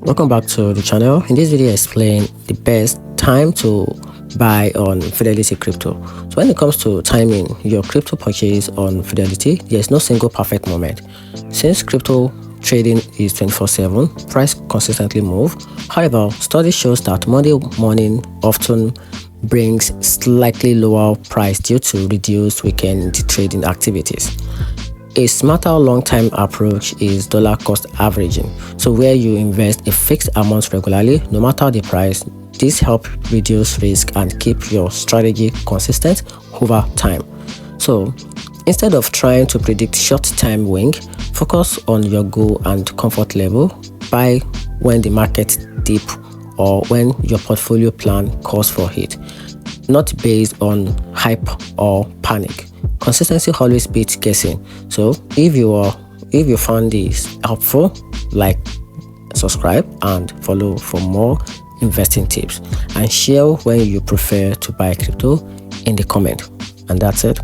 Welcome back to the channel. In this video I explain the best time to buy on Fidelity Crypto. So when it comes to timing your crypto purchase on Fidelity, there's no single perfect moment. Since crypto trading is 24/7, price consistently move. However, study shows that Monday morning often brings slightly lower price due to reduced weekend trading activities. A smarter long-term approach is dollar cost averaging, so where you invest a fixed amount regularly, no matter the price. This helps reduce risk and keep your strategy consistent over time. So instead of trying to predict short-term swing, focus on your goal and comfort level. Buy when the market dip or when your portfolio plan calls for it, not based on hype or panic. Consistency always beats guessing. So if you found this helpful, like, subscribe and follow for more investing tips, and share when you prefer to buy crypto in the comment. And that's it.